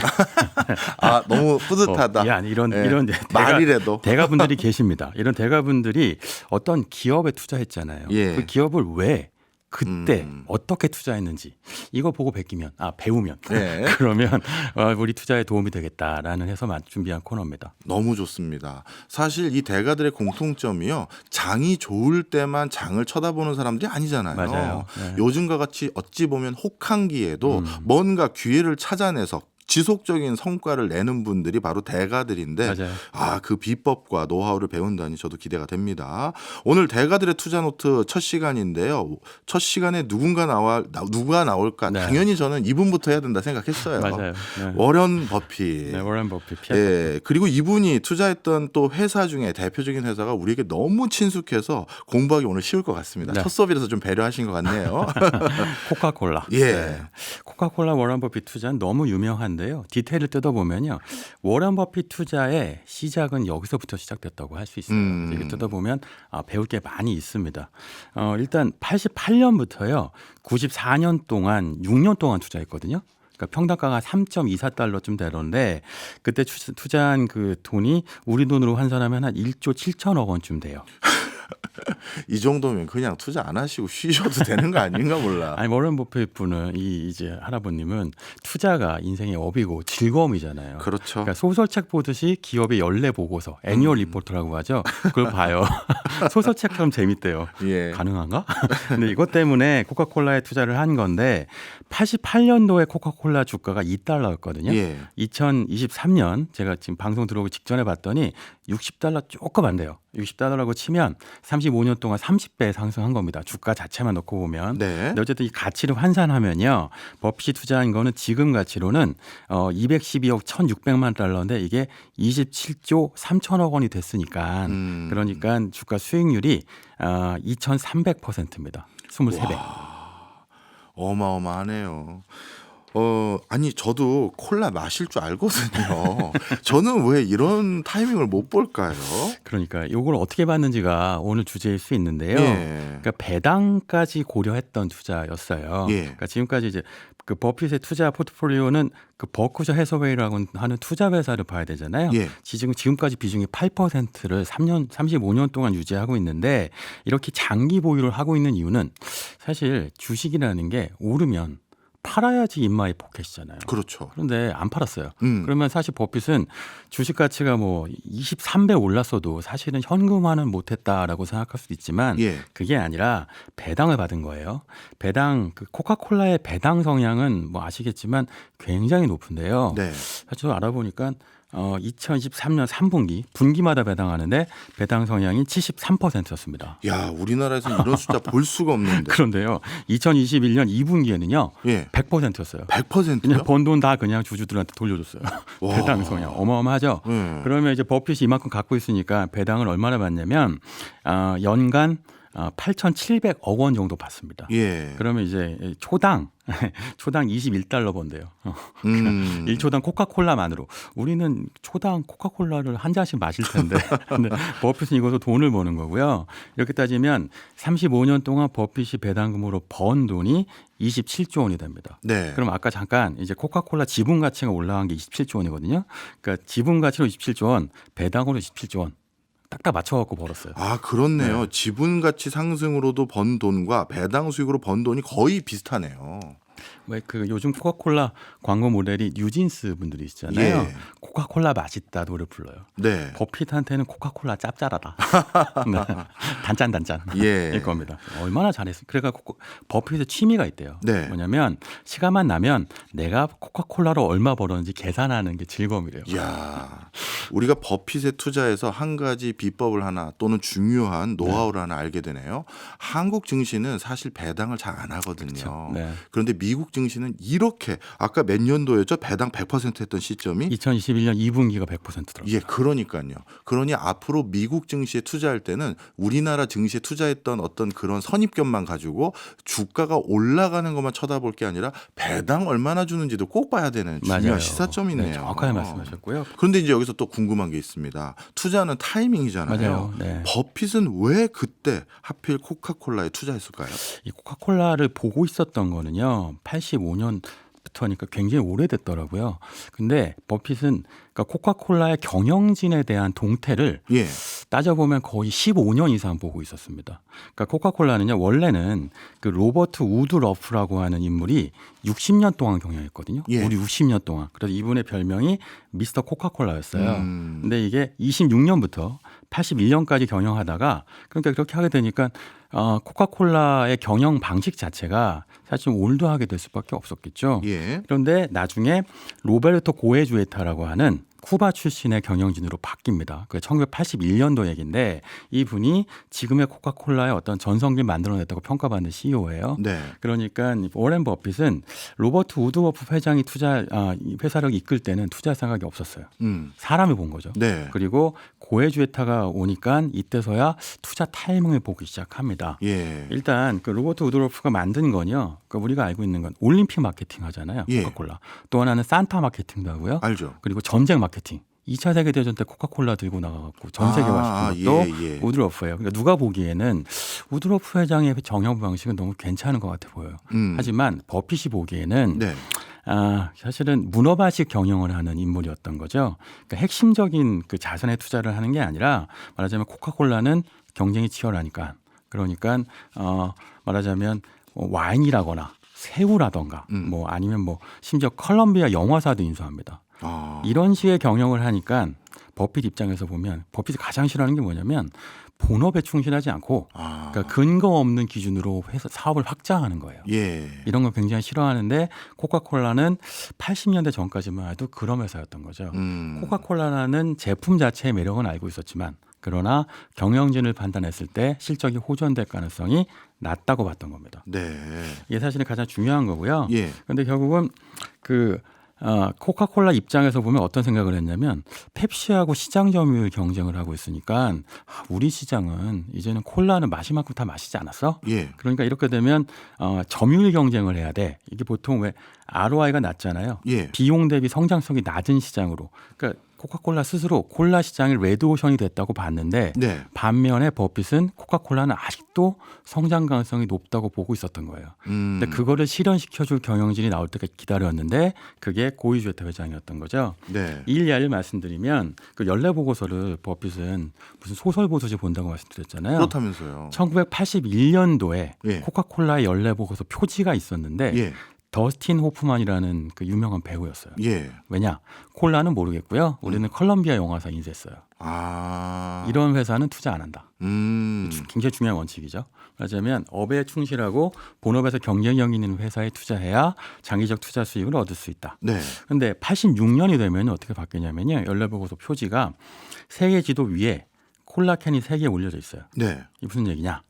너무 뿌듯하다. 이런 예. 이런 말이라도. 대가분들이 계십니다. 이런 대가분들이 어떤 기업에 투자했잖아요. 예. 그 기업을 왜 그때 어떻게 투자했는지 이거 보고 배우면 네. 그러면 우리 투자에 도움이 되겠다라는 해서 준비한 코너입니다. 너무 좋습니다. 사실 이 대가들의 공통점이요. 장이 좋을 때만 장을 쳐다보는 사람들이 아니잖아요. 맞아요. 네. 요즘과 같이 어찌 보면 혹한기에도 뭔가 기회를 찾아내서 지속적인 성과를 내는 분들이 바로 대가들인데 맞아요. 그 비법과 노하우를 배운다니 저도 기대가 됩니다. 오늘 대가들의 투자노트 첫 시간인데요. 첫 시간에 누가 나올까? 네. 당연히 저는 이분부터 해야 된다 생각했어요. 맞아요. 네. 워런 버핏. 네, 워렌 버핏. 예, 그리고 이분이 투자했던 또 회사 중에 대표적인 회사가 우리에게 너무 친숙해서 공부하기 오늘 쉬울 것 같습니다. 네. 첫 수업이라서 좀 배려하신 것 같네요. 코카콜라. 예. 네. 코카콜라 워런 버핏 투자는 너무 유명한데요. 디테일을 뜯어보면요. 워런 버핏 투자의 시작은 여기서부터 시작됐다고 할 수 있어요. 이렇게 뜯어보면 배울 게 많이 있습니다. 일단 88년부터요. 94년 동안 6년 동안 투자했거든요. 그러니까 평당가가 3.24달러쯤 되는데 그때 투자한 그 돈이 우리 돈으로 환산하면 한 1조 7천억 원쯤 돼요. 이 정도면 그냥 투자 안 하시고 쉬셔도 되는 거 아닌가 몰라. 아니 워런 버핏 분은 이제 할아버님은 투자가 인생의 업이고 즐거움이잖아요. 그렇죠. 그러니까 소설책 보듯이 기업의 연례 보고서 애뉴얼 리포트라고 하죠. 그걸 봐요. 소설책처럼 재밌대요. 예. 가능한가? 근데 이것 때문에 코카콜라에 투자를 한 건데 88년도에 코카콜라 주가가 2달러였거든요. 예. 2023년 제가 지금 방송 들어오기 직전에 봤더니 60달러 조금 안 돼요. 60달러라고 치면 35년 동안 30배 상승한 겁니다. 주가 자체만 놓고 보면. 네. 근데 어쨌든 이 가치를 환산하면요. 버핏이 투자한 거는 지금 가치로는 212억 1,600만 달러인데 이게 27조 3천억 원이 됐으니까 그러니까 주가 수익률이 2,300%입니다. 23배. 어마어마하네요. 아니 저도 콜라 마실 줄 알거든요. 저는 왜 이런 타이밍을 못 볼까요? 그러니까 이걸 어떻게 봤는지가 오늘 주제일 수 있는데요. 예. 그러니까 배당까지 고려했던 투자였어요. 예. 그러니까 지금까지 이제 그 버핏의 투자 포트폴리오는 그 버크셔 해서웨이라고 하는 투자 회사를 봐야 되잖아요. 예. 지금까지 비중이 8%를 35년 동안 유지하고 있는데 이렇게 장기 보유를 하고 있는 이유는 사실 주식이라는 게 오르면 팔아야지 인마이 포켓이잖아요. 그렇죠. 그런데 안 팔았어요. 그러면 사실 버핏은 주식 가치가 23배 올랐어도 사실은 현금화는 못했다라고 생각할 수도 있지만 예. 그게 아니라 배당을 받은 거예요. 그 코카콜라의 배당 성향은 아시겠지만 굉장히 높은데요. 네. 사실 알아보니까 2023년 3분기 분기마다 배당하는데 배당 성향이 73%였습니다. 야, 우리나라에서 이런 숫자 볼 수가 없는데. 그런데요. 2021년 2분기에는요. 예. 100%였어요. 100%요? 그냥 번 돈 다 그냥 주주들한테 돌려줬어요. 와. 배당 성향 어마어마하죠. 그러면 이제 버핏이 이만큼 갖고 있으니까 배당을 얼마나 받냐면 연간 8,700억 원 정도 받습니다. 예. 그러면 이제 초당 21달러 번대요. 1초당 코카콜라만으로. 우리는 초당 코카콜라를 한 잔씩 마실 텐데 근데 버핏은 이것도 돈을 버는 거고요. 이렇게 따지면 35년 동안 버핏이 배당금으로 번 돈이 27조 원이 됩니다. 네. 그럼 아까 잠깐 이제 코카콜라 지분 가치가 올라간 게 27조 원이거든요. 그러니까 지분 가치로 27조 원, 배당으로 27조 원. 딱딱 맞춰갖고 벌었어요. 아, 그렇네요. 지분 가치 상승으로도 번 돈과 배당 수익으로 번 돈이 거의 비슷하네요. 왜 그 요즘 코카콜라 광고 모델이 뉴진스 분들이 있잖아요. 예. 코카콜라 맛있다 노래 불러요. 네. 버핏한테는 코카콜라 짭짤하다. 네. 단짠 예. 일 겁니다. 얼마나 잘했어요. 그래가지고 버핏의 취미가 있대요. 네. 뭐냐면 시간만 나면 내가 코카콜라로 얼마 벌었는지 계산하는 게 즐거움이래요. 이야, 우리가 버핏에 투자해서 한 가지 비법을 하나 또는 중요한 노하우를 하나 알게 되네요. 한국 증시는 사실 배당을 잘 안 하거든요. 네. 그런데 미국 증시는 이렇게 아까 몇 년도였죠? 배당 100% 했던 시점이 2021년 2분기가 100%더라고요. 예, 그러니까요. 그러니 앞으로 미국 증시에 투자할 때는 우리나라 증시에 투자했던 어떤 그런 선입견만 가지고 주가가 올라가는 것만 쳐다볼 게 아니라 배당 얼마나 주는지도 꼭 봐야 되는 중요한 맞아요. 시사점이네요. 네, 정확하게 말씀하셨고요. 그런데 이제 여기서 또 궁금한 게 있습니다. 투자는 타이밍이잖아요. 맞아요. 네. 버핏은 왜 그때 하필 코카콜라에 투자했을까요? 이 코카콜라를 보고 있었던 거는요. 85년부터니까 굉장히 오래됐더라고요. 근데 버핏은 그러니까 코카콜라의 경영진에 대한 동태를 예. 따져보면 거의 15년 이상 보고 있었습니다. 그러니까 코카콜라는요. 원래는 그 로버트 우드러프라고 하는 인물이 60년 동안 경영했거든요. 예. 우리 60년 동안. 그래서 이분의 별명이 미스터 코카콜라였어요. 음. 근데 이게 26년부터 81년까지 경영하다가 그러니까 그렇게 하게 되니까 코카콜라의 경영 방식 자체가 사실 좀 올드하게 될 수밖에 없었겠죠. 예. 그런데 나중에 로베르토 고에주에타라고 하는 쿠바 출신의 경영진으로 바뀝니다. 그 1981년도 얘기인데 이분이 지금의 코카콜라의 어떤 전성기를 만들어냈다고 평가받는 CEO예요. 네. 그러니까 워렌 버핏은 로버트 우드워프 회장이 이 회사를 이끌 때는 투자 생각이 없었어요. 사람을 본 거죠. 네. 그리고 고에주에타가 오니까 이때서야 투자 타이밍을 보기 시작합니다. 예. 일단 그 로버트 우드워프가 만든 건요. 그러니까 우리가 알고 있는 건 올림픽 마케팅 하잖아요. 예. 코카콜라. 또 하나는 산타 마케팅도 하고요. 알죠. 그리고 전쟁 마케팅. 2차 세계대전 때 코카콜라 들고 나가갖고 전 세계화 시킨 것도 예. 우드러프예요. 그러니까 누가 보기에는 우드러프 회장의 경영 방식은 너무 괜찮은 것 같아 보여요. 하지만 버핏이 보기에는 네. 사실은 문어발식 경영을 하는 인물이었던 거죠. 그러니까 핵심적인 그 자산에 투자를 하는 게 아니라 말하자면 코카콜라는 경쟁이 치열하니까 그러니까 말하자면 와인이라거나 새우라던가 뭐 아니면 뭐 심지어 컬럼비아 영화사도 인수합니다. 이런 식의 경영을 하니까 버핏 입장에서 보면 버핏이 가장 싫어하는 게 뭐냐면 본업에 충실하지 않고 그러니까 근거 없는 기준으로 회사 사업을 확장하는 거예요. 예. 이런 걸 굉장히 싫어하는데 코카콜라는 80년대 전까지만 해도 그런 회사였던 거죠. 코카콜라라는 제품 자체의 매력은 알고 있었지만 그러나 경영진을 판단했을 때 실적이 호전될 가능성이 낮다고 봤던 겁니다. 네. 이게 사실은 가장 중요한 거고요. 예. 그런데 결국은 코카콜라 입장에서 보면 어떤 생각을 했냐면 펩시하고 시장 점유율 경쟁을 하고 있으니까 우리 시장은 이제는 콜라는 마시만큼 다 마시지 않았어? 예. 그러니까 이렇게 되면 점유율 경쟁을 해야 돼. 이게 보통 왜 ROI가 낮잖아요. 예. 비용 대비 성장성이 낮은 시장으로. 그러니까 코카콜라 스스로 콜라 시장이 레드오션이 됐다고 봤는데 네. 반면에 버핏은 코카콜라는 아직도 성장 가능성이 높다고 보고 있었던 거예요. 근데 그거를 실현시켜줄 경영진이 나올 때까지 기다렸는데 그게 고이주에타 회장이었던 거죠. 네. 이 이야기를 말씀드리면 그 연례 보고서를 버핏은 무슨 소설 보듯이 본다고 말씀드렸잖아요. 그렇다면서요. 1981년도에 예. 코카콜라의 연례 보고서 표지가 있었는데 예. 더스틴 호프만이라는 그 유명한 배우였어요. 예. 왜냐? 콜라는 모르겠고요. 우리는 컬럼비아 영화사 인수했어요. 이런 회사는 투자 안 한다. 굉장히 중요한 원칙이죠. 말하자면 업에 충실하고 본업에서 경쟁력 있는 회사에 투자해야 장기적 투자 수익을 얻을 수 있다. 네. 그런데 86년이 되면 어떻게 바뀌냐면요. 연례보고서 표지가 세계 지도 위에 콜라 캔이 3개 올려져 있어요. 네. 이게 무슨 얘기냐?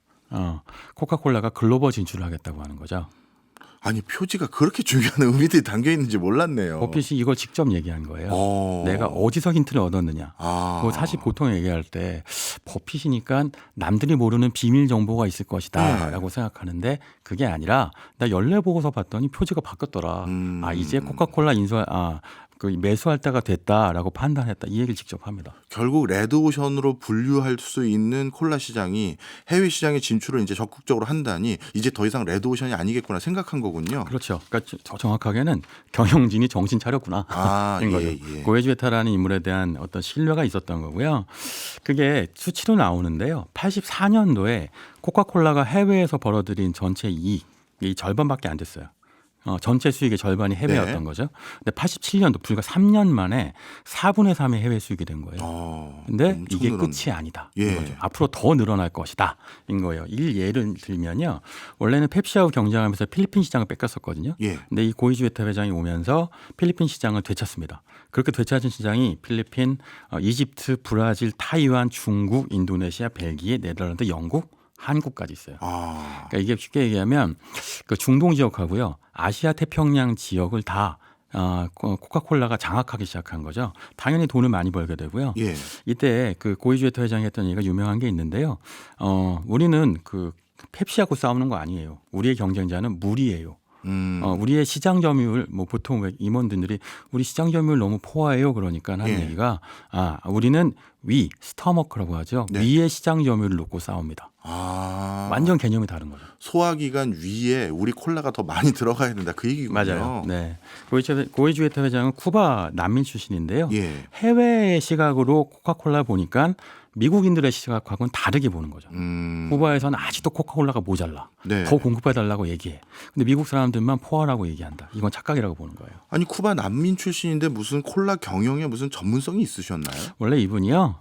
코카콜라가 글로벌 진출을 하겠다고 하는 거죠. 아니 표지가 그렇게 중요한 의미들이 담겨 있는지 몰랐네요. 버핏이 이걸 직접 얘기한 거예요. 어. 내가 어디서 힌트를 얻었느냐. 아. 뭐 사실 보통 얘기할 때 버핏이니까 남들이 모르는 비밀 정보가 있을 것이다라고 생각하는데 그게 아니라 나 연례 보고서 봤더니 표지가 바뀌었더라. 아 이제 코카콜라 그 매수할 때가 됐다라고 판단했다. 이 얘기를 직접 합니다. 결국 레드오션으로 분류할 수 있는 콜라 시장이 해외 시장에 진출을 이제 적극적으로 한다니 이제 더 이상 레드오션이 아니겠구나 생각한 거군요. 그렇죠. 그러니까 정확하게는 경영진이 정신 차렸구나. 아, 인 거죠. 예. 고에주에타라는 인물에 대한 어떤 신뢰가 있었던 거고요. 그게 수치로 나오는데요. 84년도에 코카콜라가 해외에서 벌어들인 전체 이익이 절반밖에 안 됐어요. 전체 수익의 절반이 해외였던 네. 거죠. 근데 87년도 불과 3년 만에 4분의 3이 해외 수익이 된 거예요. 근데 엄청 이게 늘었네. 끝이 아니다. 예. 인 거죠. 앞으로 더 늘어날 것이다. 인 거예요. 이 예를 들면요. 원래는 펩시하고 경쟁하면서 필리핀 시장을 뺏겼었거든요. 예. 근데 이 고이주에타 회장이 오면서 필리핀 시장을 되찾습니다. 그렇게 되찾은 시장이 필리핀, 이집트, 브라질, 타이완, 중국, 인도네시아, 벨기에, 네덜란드, 영국, 한국까지 있어요. 아. 그러니까 이게 쉽게 얘기하면 그 중동 지역하고요, 아시아 태평양 지역을 다 코카콜라가 장악하기 시작한 거죠. 당연히 돈을 많이 벌게 되고요. 예. 이때 그 고이주에타 회장이 했던 얘기가 유명한 게 있는데요. 우리는 그 펩시하고 싸우는 거 아니에요. 우리의 경쟁자는 물이에요. 우리의 시장 점유율 뭐 보통 왜 임원들이 우리 시장 점유율 너무 포화해요. 그러니까 하는 예. 얘기가 우리는 스토머크라고 하죠. 네. 위의 시장 점유율을 놓고 싸웁니다. 아. 완전 개념이 다른 거죠. 소화기관 위에 우리 콜라가 더 많이 들어가야 된다 그 얘기군요. 맞아요. 네. 고이주에타 회장은 쿠바 난민 출신인데요. 예. 해외의 시각으로 코카콜라 보니까 미국인들의 시각하고는 다르게 보는 거죠. 쿠바에서는 아직도 코카콜라가 모자라. 네. 더 공급해달라고 얘기해. 근데 미국 사람들만 포화라고 얘기한다. 이건 착각이라고 보는 거예요. 아니 쿠바 난민 출신인데 무슨 콜라 경영에 무슨 전문성이 있으셨나요? 원래 이분이요,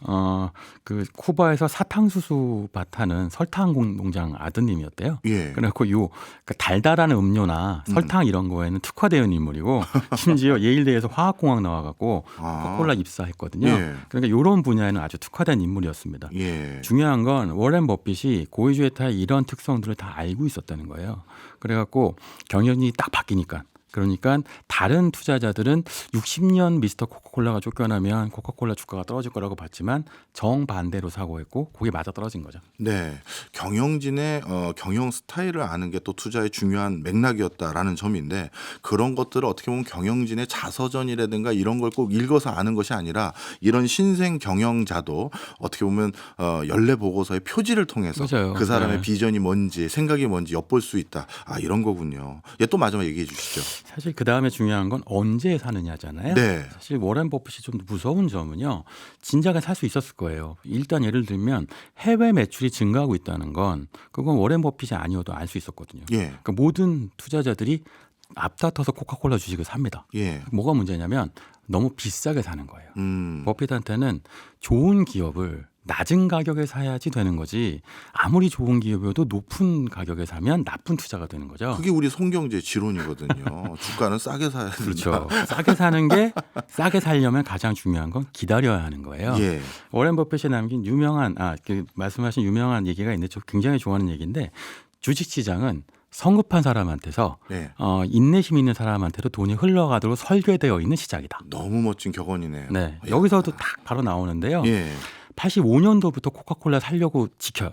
그 쿠바에서 사탕수수 밭하는 설탕 농장 아드님이었대요. 예. 그래갖고 그러니까 달달한 음료나 설탕 이런 거에는 특화되어 있는 인물이고 심지어 예일대에서 화학공학 나와갖고 코카콜라 입사했거든요. 예. 그러니까 이런 분야에는 아주 특화된 인물이었습니다. 예. 중요한 건 워렌 버핏이 고이주에타의 이런 특성들을 다 알고 있었다는 거예요. 그래갖고 경영이 딱 바뀌니까. 그러니까 다른 투자자들은 60년 미스터 코카콜라가 쫓겨나면 코카콜라 주가가 떨어질 거라고 봤지만 정반대로 사고했고 그게 맞아 떨어진 거죠. 네, 경영진의 경영 스타일을 아는 게 또 투자의 중요한 맥락이었다라는 점인데 그런 것들을 어떻게 보면 경영진의 자서전이라든가 이런 걸 꼭 읽어서 아는 것이 아니라 이런 신생 경영자도 어떻게 보면 연례 보고서의 표지를 통해서 맞아요. 그 사람의 네. 비전이 뭔지 생각이 뭔지 엿볼 수 있다. 이런 거군요. 예, 또 마지막 얘기해 주시죠. 사실 그 다음에 중요한 건 언제 사느냐잖아요. 네. 사실 워렌 버핏이 좀 무서운 점은요. 진작에 살 수 있었을 거예요. 일단 예를 들면 해외 매출이 증가하고 있다는 건 그건 워렌 버핏이 아니어도 알 수 있었거든요. 예. 그러니까 모든 투자자들이 앞다퉈서 코카콜라 주식을 삽니다. 예. 뭐가 문제냐면 너무 비싸게 사는 거예요. 음. 버핏한테는 좋은 기업을 낮은 가격에 사야지 되는 거지 아무리 좋은 기업이어도 높은 가격에 사면 나쁜 투자가 되는 거죠. 그게 우리 송경제 지론이거든요. 주가는 싸게 사야 된다. 그렇죠. 싸게 사는 게 싸게 살려면 가장 중요한 건 기다려야 하는 거예요. 예. 워렌 버핏이 남긴 유명한 말씀하신 유명한 얘기가 있는데 저 굉장히 좋아하는 얘기인데 주식시장은 성급한 사람한테서 네. 인내심 있는 사람한테로 돈이 흘러가도록 설계되어 있는 시장이다. 너무 멋진 격언이네요. 네, 여기서도 딱 바로 나오는데요. 예. 85년도부터 코카콜라 살려고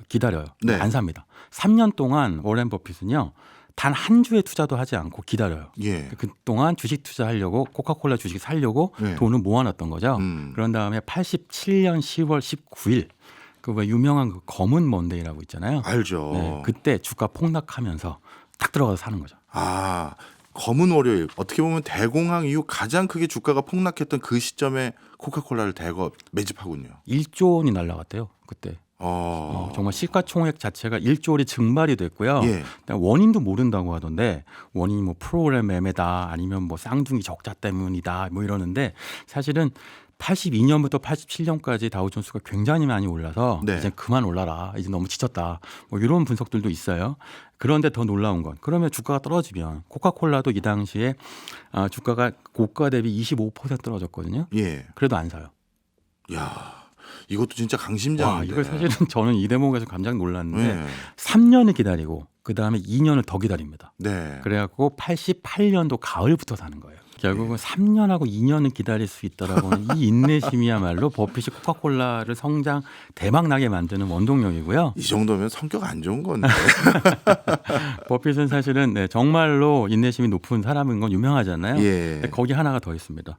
기다려요. 네. 안 삽니다. 3년 동안 워렌 버핏은요. 단 한 주의 투자도 하지 않고 기다려요. 예. 그동안 주식 투자하려고 코카콜라 주식 살려고 네. 돈을 모아놨던 거죠. 그런 다음에 87년 10월 19일 그 왜 유명한 그 검은 먼데이라고 있잖아요. 알죠. 네, 그때 주가 폭락하면서 딱 들어가서 사는 거죠. 검은 월요일 어떻게 보면 대공황 이후 가장 크게 주가가 폭락했던 그 시점에 코카콜라를 대거 매집하군요. 1조 원이 날라갔대요. 그때. 정말 시가총액 자체가 1조 원이 증발이 됐고요. 예. 원인도 모른다고 하던데 원인이 뭐 프로그램 매매다 아니면 뭐 쌍둥이 적자 때문이다 뭐 이러는데 사실은 82년부터 87년까지 다우존스가 굉장히 많이 올라서 네. 이제 그만 올라라. 이제 너무 지쳤다. 뭐 이런 분석들도 있어요. 그런데 더 놀라운 건 그러면 주가가 떨어지면 코카콜라도 이 당시에 주가가 고가 대비 25% 떨어졌거든요. 예. 그래도 안 사요. 야. 이것도 진짜 와, 강심장인데. 이거 사실은 저는 이 대목에서 깜짝 놀랐는데 네. 3년을 기다리고 그 다음에 2년을 더 기다립니다. 네. 그래갖고 88년도 가을부터 사는 거예요. 결국은 3년하고 2년을 기다릴 수 있다라고는 이 인내심이야말로 버핏이 코카콜라를 성장 대박 나게 만드는 원동력이고요. 이 정도면 성격 안 좋은 건데. 버핏은 사실은 네, 정말로 인내심이 높은 사람인 건 유명하잖아요. 예. 근데 거기 하나가 더 있습니다.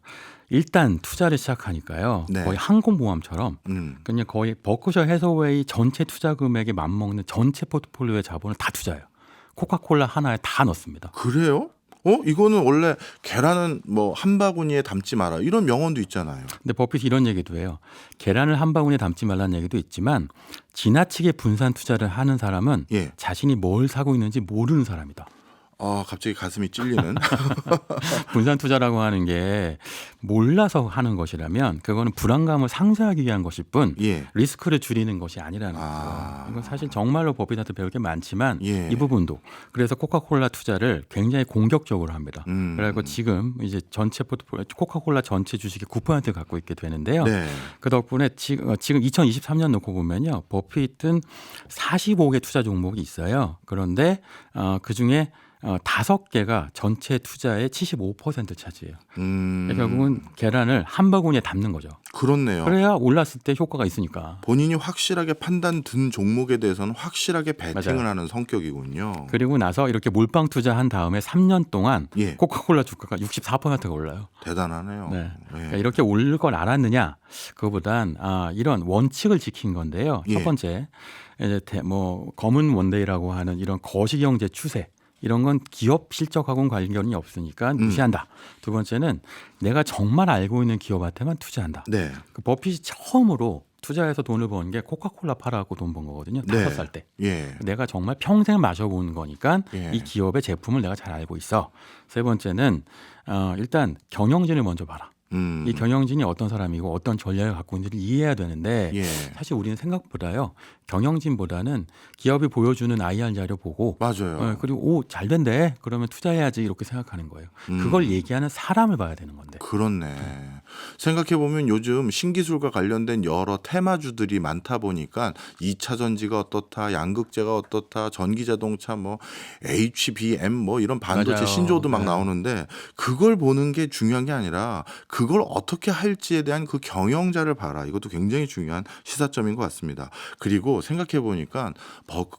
일단 투자를 시작하니까요. 네. 거의 항공모함처럼 그냥 거의 버크셔 해서웨이 전체 투자 금액에 맞먹는 전체 포트폴리오의 자본을 다 투자해요. 코카콜라 하나에 다 넣습니다. 그래요? 이거는 원래 계란은 뭐 한 바구니에 담지 마라 이런 명언도 있잖아요. 근데 버핏이 이런 얘기도 해요. 계란을 한 바구니에 담지 말라는 얘기도 있지만 지나치게 분산 투자를 하는 사람은 예. 자신이 뭘 사고 있는지 모르는 사람이다. 갑자기 가슴이 찔리는. 분산 투자라고 하는 게 몰라서 하는 것이라면 그거는 불안감을 상쇄하기 위한 것일 뿐 예. 리스크를 줄이는 것이 아니라는 거예요. 이건 사실 정말로 버핏한테 배울 게 많지만 예. 이 부분도 그래서 코카콜라 투자를 굉장히 공격적으로 합니다. 음. 그래서 지금 이제 전체 포트폴리오 코카콜라 전체 주식의 9% 갖고 있게 되는데요. 네. 그 덕분에 지금 2023년 놓고 보면요. 버핏은 45개 투자 종목이 있어요. 그런데 그 중에 5개가 전체 투자의 75%를 차지해요. 결국은 계란을 한 바구니에 담는 거죠. 그렇네요. 그래야 올랐을 때 효과가 있으니까. 본인이 확실하게 판단 든 종목에 대해서는 확실하게 배팅을 맞아요. 하는 성격이군요. 그리고 나서 이렇게 몰빵 투자한 다음에 3년 동안 예. 코카콜라 주가가 64%가 올라요. 대단하네요. 네. 예. 그러니까 이렇게 오를 걸 알았느냐? 그거보단 이런 원칙을 지킨 건데요. 예. 첫 번째, 이제 검은 원데이라고 하는 이런 거시경제 추세. 이런 건 기업 실적하고는 관련이 없으니까 무시한다. 두 번째는 내가 정말 알고 있는 기업한테만 투자한다. 네. 그 버핏이 처음으로 투자해서 돈을 버는 게 코카콜라 팔아갖고 돈 번 거거든요. 네. 5살 때. 예. 내가 정말 평생 마셔본 거니까 예. 이 기업의 제품을 내가 잘 알고 있어. 세 번째는 일단 경영진을 먼저 봐라. 이 경영진이 어떤 사람이고 어떤 전략을 갖고 있는지를 이해해야 되는데 예. 사실 우리는 생각보다요. 경영진보다는 기업이 보여주는 IR 자료 보고 맞아요. 그리고 잘 된대. 그러면 투자해야지 이렇게 생각하는 거예요. 그걸 얘기하는 사람을 봐야 되는 건데. 그렇네. 생각해 보면 요즘 신기술과 관련된 여러 테마주들이 많다 보니까 2차 전지가 어떻다, 양극재가 어떻다, 전기자동차 뭐 HBM 뭐 이런 반도체 맞아요. 신조어도 막 네. 나오는데 그걸 보는 게 중요한 게 아니라 그걸 어떻게 할지에 대한 그 경영자를 봐라. 이것도 굉장히 중요한 시사점인 것 같습니다. 그리고 생각해 보니까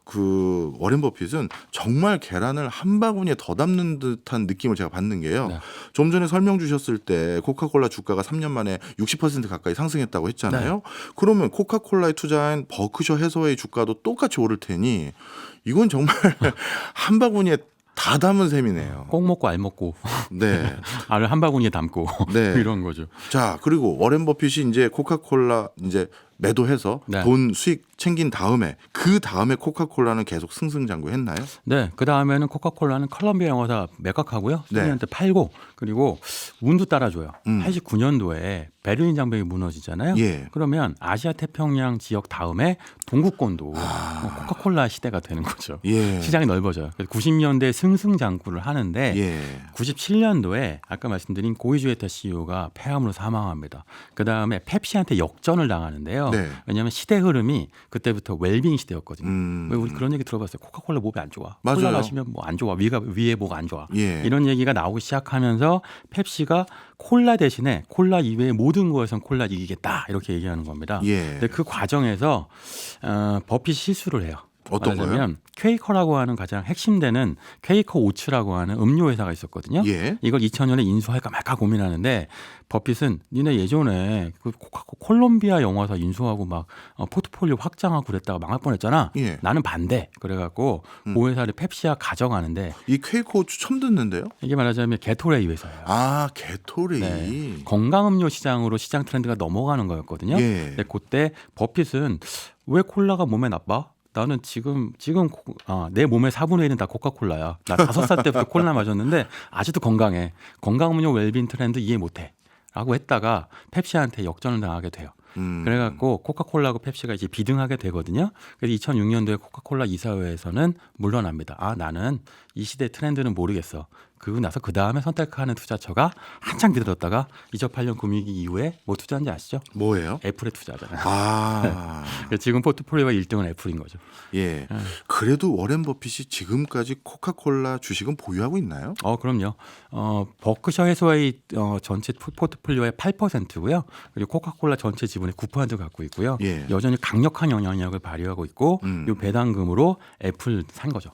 그 워렌 버핏은 정말 계란을 한 바구니에 더 담는 듯한 느낌을 제가 받는 게요. 네. 좀 전에 설명 주셨을 때 코카콜라 주가가 3년 만에 60% 가까이 상승했다고 했잖아요. 네. 그러면 코카콜라에 투자한 버크셔 해서웨이 주가도 똑같이 오를 테니 이건 정말 한 바구니에 다 담은 셈이네요. 꼭 먹고 알 먹고 네. 알을 한 바구니에 담고 네. 이런 거죠. 자, 그리고 워렌 버핏이 이제 코카콜라 이제 매도해서 네. 돈 수익 챙긴 다음에 그 다음에 코카콜라는 계속 승승장구했나요? 네, 그 다음에는 코카콜라는 컬럼비아 영어사 매각하고요. 네. 소니한테 팔고 그리고 운도 따라줘요. 음. 89년도에 베를린 장벽이 무너지잖아요. 예. 그러면 아시아 태평양 지역 다음에 동구권도 코카콜라 시대가 되는 거죠. 예. 시장이 넓어져요. 그래서 90년대 승승장구를 하는데 예. 97년도에 아까 말씀드린 고이주에타 CEO가 폐암으로 사망합니다. 그 다음에 펩시한테 역전을 당하는데요. 네. 왜냐하면 시대 흐름이 그때부터 웰빙 시대였거든요. 왜 우리 음. 그런 얘기 들어봤어요. 코카콜라 몸에 안 좋아. 맞아요. 콜라 마시면 뭐 안 좋아. 위에 뭐가 안 좋아. 예. 이런 얘기가 나오기 시작하면서 펩시가 콜라 대신에 콜라 이외의 모든 거에선 콜라 이기겠다 이렇게 얘기하는 겁니다. 예. 근데 그 과정에서 버핏이 실수를 해요. 어떤 거요? 말하자면 퀘이커라고 하는 가장 핵심되는 퀘이커 오츠라고 하는 음료 회사가 있었거든요. 예. 이걸 2000년에 인수할까 말까 고민하는데 버핏은 니네 예전에 그 콜롬비아 영화사 인수하고 막 포트폴리오 확장하고 그랬다가 망할 뻔했잖아. 예. 나는 반대. 그래갖고 그 회사를 펩시가 가져가는데 이 퀘이커 호주 처음 듣는데요? 이게 말하자면 게토레이 회사예요. 아, 게토레이. 네. 건강음료 시장으로 시장 트렌드가 넘어가는 거였거든요. 예. 근데 그때 버핏은 왜 콜라가 몸에 나빠? 나는 지금 내 몸의 4분의 1은 다 코카콜라야. 나 5살 때부터 콜라 마셨는데 아직도 건강해. 건강음료 웰빙 트렌드 이해 못해. 라고 했다가 펩시한테 역전을 당하게 돼요. 그래갖고 코카콜라하고 펩시가 이제 비등하게 되거든요. 그래서 2006년도에 코카콜라 이사회에서는 물러납니다. 아, 나는 이 시대 트렌드는 모르겠어. 그러고 나서 그 다음에 선택하는 투자처가 한창 기다렸다가 2008년 금융위기 이후에 뭐 투자한지 아시죠? 뭐예요? 애플에 투자하잖아요. 아, 지금 포트폴리오가 1등은 애플인 거죠. 예. 그래도 워렌 버핏이 지금까지 코카콜라 주식은 보유하고 있나요? 그럼요. 버크셔 해서웨이 전체 포트폴리오의 8%고요. 그리고 코카콜라 전체 지분의 9% 갖고 있고요. 예. 여전히 강력한 영향력을 발휘하고 있고 이 배당금으로 애플 산 거죠.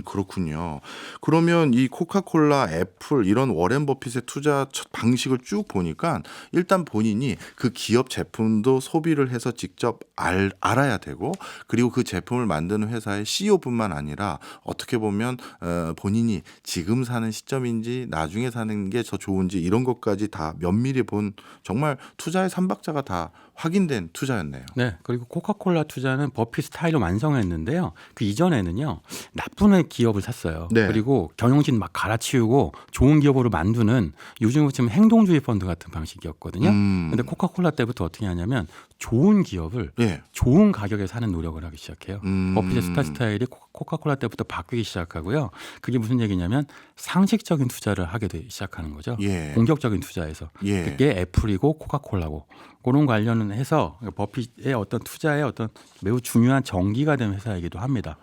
그렇군요. 그러면 이 코카콜라, 애플 이런 워렌 버핏의 투자 방식을 쭉 보니까 일단 본인이 그 기업 제품도 소비를 해서 직접 알아야 되고 그리고 그 제품을 만드는 회사의 CEO뿐만 아니라 어떻게 보면 본인이 지금 사는 시점인지 나중에 사는 게 더 좋은지 이런 것까지 다 면밀히 본 정말 투자의 삼박자가 다 확인된 투자였네요. 네. 그리고 코카콜라 투자는 버핏 스타일로 완성했는데요. 그 이전에는요. 나쁜 기업을 샀어요. 네. 그리고 경영진 막 갈아치우고 좋은 기업으로 만드는 요즘 지금 행동주의 펀드 같은 방식이었거든요. 근데 코카콜라 때부터 어떻게 하냐면 좋은 기업을 예. 좋은 가격에 사는 노력을 하기 시작해요. 버핏의 스타일이 코카콜라 때부터 바뀌기 시작하고요. 그게 무슨 얘기냐면 상식적인 투자를 하게 시작하는 거죠. 예. 공격적인 투자에서. 예. 그게 애플이고 코카콜라고. 그런 관련을 해서 버핏의 어떤 투자의 어떤 매우 중요한 전기가 된 회사이기도 합니다.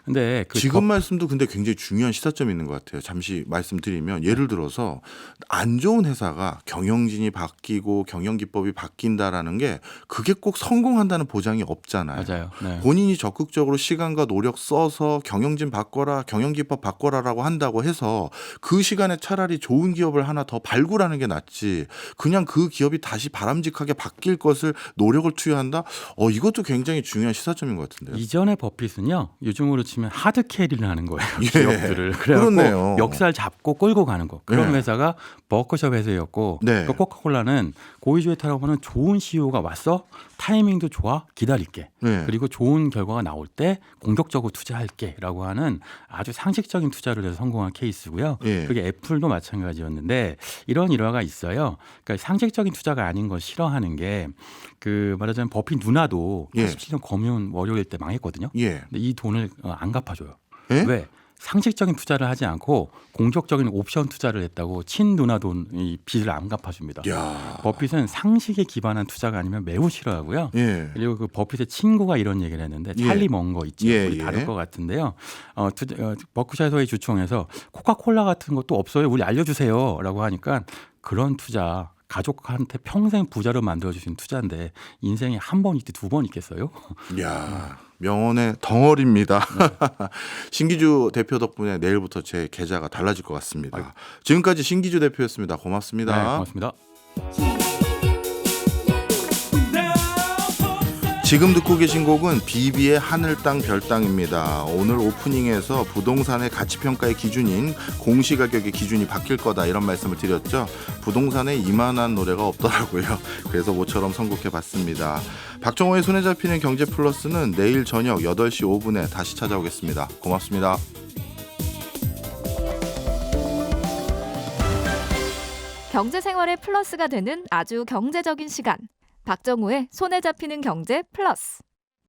근데 지금 말씀도 근데 굉장히 중요한 시사점이 있는 것 같아요. 잠시 말씀드리면 예를 들어서 안 좋은 회사가 경영진이 바뀌고 경영 기법이 바뀐다라는 게 그게 꼭 성공한다는 보장이 없잖아요. 맞아요. 네. 본인이 적극적으로 시간과 노력 써서 경영진 바꿔라, 경영 기법 바꿔라라고 한다고 해서 그 시간에 차라리 좋은 기업을 하나 더 발굴하는 게 낫지. 그냥 그 기업이 다시 바람직하게 바뀔 것을 노력을 투여한다. 이것도 굉장히 중요한 시사점인 것 같은데요. 이전에 버핏은요. 요즘으로 치면 하드 캐리를 하는 거예요. 예. 기업들을. 그렇네요. 그래갖고 역사를 잡고 끌고 가는 거. 그런 예. 회사가 버크셔 회사였고 네. 그 코카콜라는 고의주의 타락하는 좋은 CEO가 왔어. 타이밍도 좋아. 기다릴게. 네. 그리고 좋은 결과가 나올 때 공격적으로 투자할게라고 하는 아주 상식적인 투자를 해서 성공한 케이스고요. 예. 그게 애플도 마찬가지였는데 이런 일화가 있어요. 그러니까 상식적인 투자가 아닌 걸 싫어하는 게 그 말하자면 버핏 누나도 예. 87년 검은 월요일 때 망했거든요. 예. 근데 이 돈을 안 갚아줘요. 예? 왜? 상식적인 투자를 하지 않고 공격적인 옵션 투자를 했다고 친 누나 돈 이 빚을 안 갚아줍니다. 야. 버핏은 상식에 기반한 투자가 아니면 매우 싫어하고요. 예. 그리고 그 버핏의 친구가 이런 얘기를 했는데 예. 찰리 먼거 있죠. 예, 우리 예. 다룰 것 같은데요. 버크셔의 주총에서 코카콜라 같은 것도 없어요. 우리 알려주세요라고 하니까 그런 투자 가족한테 평생 부자로 만들어주신 투자인데 인생에 한 번 있지 두 번 있겠어요? 야, 명언의 덩어리입니다. 신기주 대표 덕분에 내일부터 제 계좌가 달라질 것 같습니다. 지금까지 신기주 대표였습니다. 고맙습니다. 네, 고맙습니다. 지금 듣고 계신 곡은 비비의 하늘 땅 별 땅입니다. 오늘 오프닝에서 부동산의 가치평가의 기준인 공시가격의 기준이 바뀔 거다 이런 말씀을 드렸죠. 부동산에 이만한 노래가 없더라고요. 그래서 모처럼 선곡해봤습니다. 박정호의 손에 잡히는 경제 플러스는 내일 저녁 8시 5분에 다시 찾아오겠습니다. 고맙습니다. 경제 생활의 플러스가 되는 아주 경제적인 시간. 박정호의 손에 잡히는 경제 플러스.